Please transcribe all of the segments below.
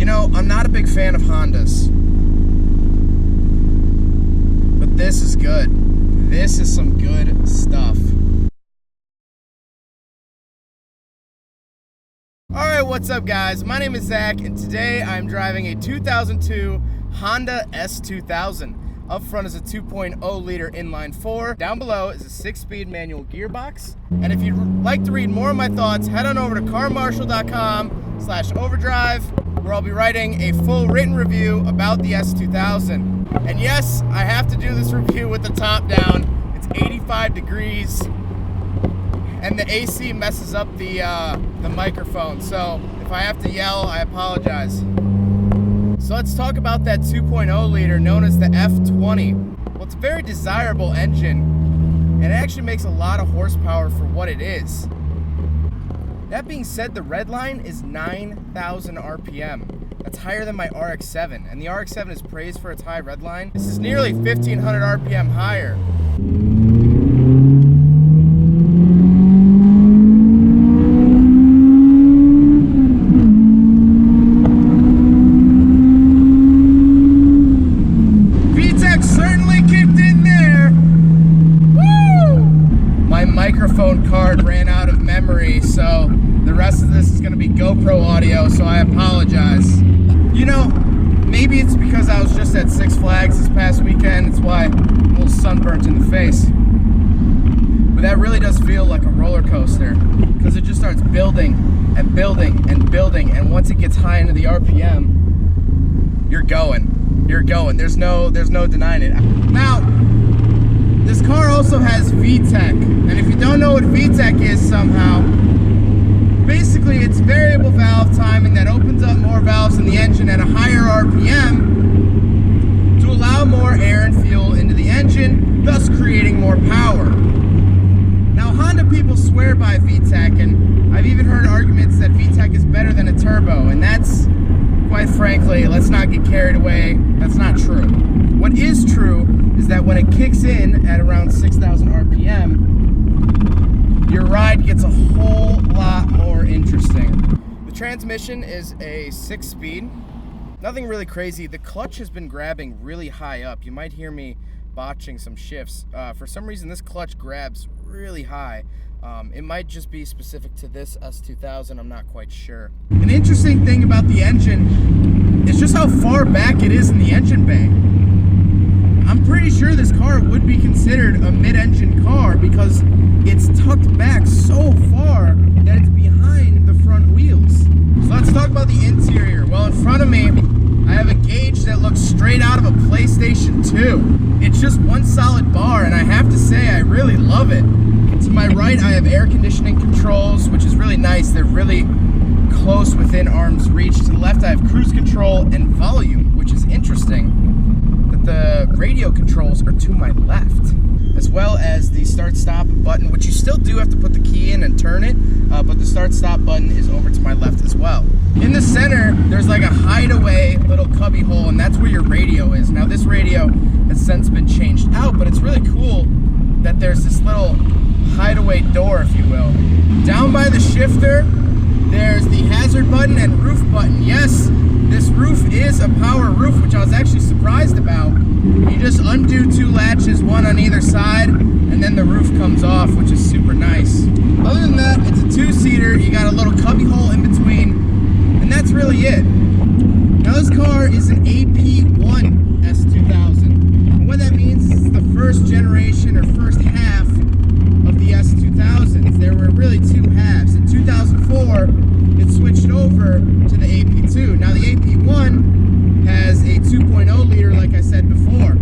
know, I'm not a big fan of Hondas, but this is good. This is some good stuff. Alright, what's up guys? My name is Zach, and today I'm driving a 2002 Honda S2000. Up front is a 2.0 liter inline 4. Down below is a 6-speed manual gearbox. And if you'd like to read more of my thoughts, head on over to carmarshall.com/overdrive, where I'll be writing a full written review about the S2000. And yes, I have to do this review with the top down. It's 85 degrees, and the AC messes up the microphone. So if I have to yell, I apologize. So let's talk about that 2.0 liter known as the F20. Well, it's a very desirable engine, and it actually makes a lot of horsepower for what it is. That being said, the red line is 9,000 RPM. That's higher than my RX-7, and the RX-7 is praised for its high red line. This is nearly 1,500 RPM higher. V-tec certainly kicked in there. Woo! My microphone card ran out of memory, so the rest of this is going to be GoPro audio, so I apologize. You know, maybe it's because I was just at Six Flags this past weekend. That's why I'm a little sunburnt in the face. But that really does feel like a roller coaster, because it just starts building and building and building, and once it gets high into the RPM, you're going. You're going. There's no denying it. Now, this car also has V-tec, and if you don't know what V-tec is somehow, basically it's variable valve timing that opens up more valves in the engine at a higher RPM to allow more air and fuel into the engine, thus creating more power. Now, Honda people swear by V-tec, and I've even heard arguments that V-tec is better than a turbo, and that's, quite frankly, let's not get carried away, that's not true. What is true is that when it kicks in at around 6,000 RPM, your ride gets a whole lot more interesting. The transmission is a 6-speed, nothing really crazy. The clutch has been grabbing really high up. You might hear me botching some shifts. For some reason, this clutch grabs really high. It might just be specific to this S2000, I'm not quite sure. An interesting thing about the engine is just how far back it is in the engine bay. I'm pretty sure this car would be considered a mid-engine car because it's tucked back so far that it's behind the front wheels. So let's talk about the interior. Well, in front of me, I have a gauge that looks straight out of a PlayStation 2. It's just one solid bar, and I have to say, I really love it. To my right, I have air conditioning controls, which is really nice. They're really close within arm's reach. To the left, I have cruise control and volume, which is interesting. But the radio controls are to my left, as well as the start-stop button, which you still do have to put the key in and turn it, but the start-stop button is over to my left as well. In the center, there's like a hideaway little cubby hole, and that's where your radio is. Now, this radio has since been changed out, but it's really cool that there's this little hideaway door, if you will. Down by the shifter, there's the hazard button and roof button. Yes, this roof is a power roof, which I was actually surprised about. You just undo 2 latches, one on either side, and then the roof comes off, which is super nice. Other than that, it's a 2-seater. You got a little cubby hole in between, and that's really it. Now, this car is an AP1 S2000. And what that means is it's the first generation or first half of the S2000s. There were really 2 halves. In 2004, it switched over to the AP2. Now, the AP1 has a 2.0 liter, like I said before,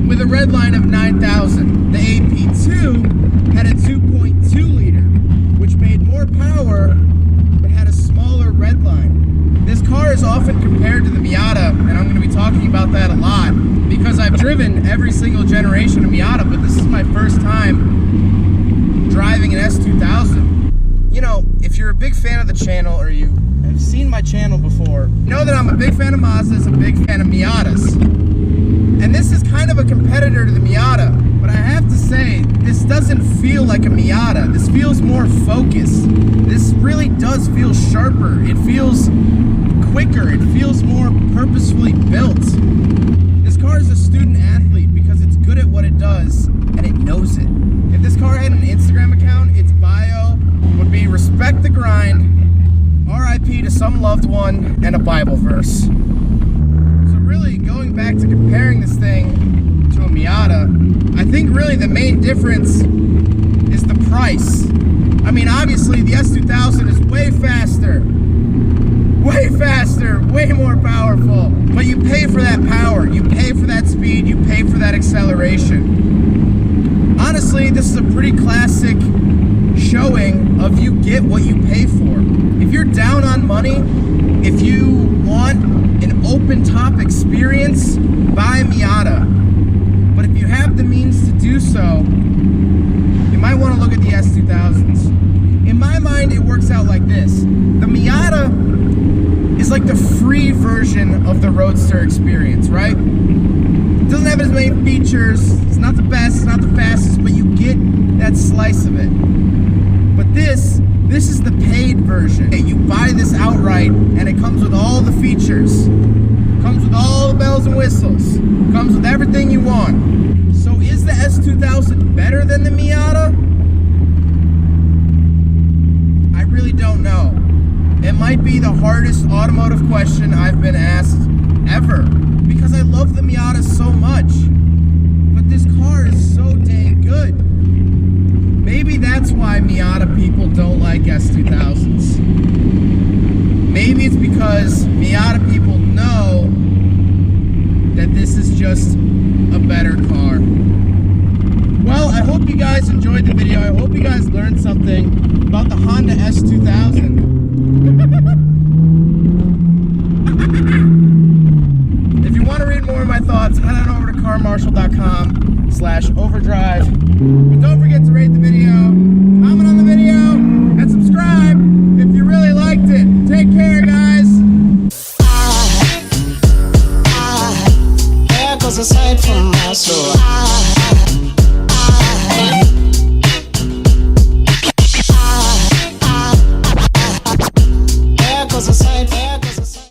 with a red line of 9,000. The AP2 had a 2.2 liter, which made more power, but had a smaller red line. This car is often compared to the Miata, and I'm going to be talking about that a lot, because I've driven every single generation of Miata, but this is my first time driving an S2000. You know, if you're a big fan of the channel, or you have seen my channel before, you know that I'm a big fan of Mazdas, a big fan of Miatas. And this is kind of a competitor to the Miata, but I have to say, this doesn't feel like a Miata. This feels more focused. This really does feel sharper. It feels quicker. It feels more purposefully built. This car is a student athlete because it's good at what it does and it knows it. If this car had an Instagram account, its bio would be respect the grind, RIP to some loved one, and a Bible verse. So really, going back to comparing this thing to a Miata, I think really the main difference is the price. I mean, obviously the S2000 is way faster, way more powerful, but you pay for that power, you pay for that speed, you pay for that acceleration. Honestly, this is a pretty classic showing of you get what you pay for. If you're down on money, if you want an open top experience, buy a Miata. But if you have the means to do so, you might want to look at the S2000s. In my mind, it works out like this. The Miata is like the free version of the Roadster experience, right? It doesn't have as many features, it's not the best, it's not the fastest, but you get that slice of it. But this is the paid version. You buy this outright and it comes with all the features. Comes with all the bells and whistles. Comes with everything you want. So is the S2000 better than the Miata? I really don't know. It might be the hardest automotive question I've been asked ever, because I love the Miata so much. But this car is so dang good. Maybe that's why Miata people don't like S2000s. Maybe it's because Miata people know that this is just a better car. Well, I hope you guys enjoyed the video. I hope you guys learned something about the Honda S2000. If you want to read more of my thoughts, head on over to carmarshall.com/overdrive.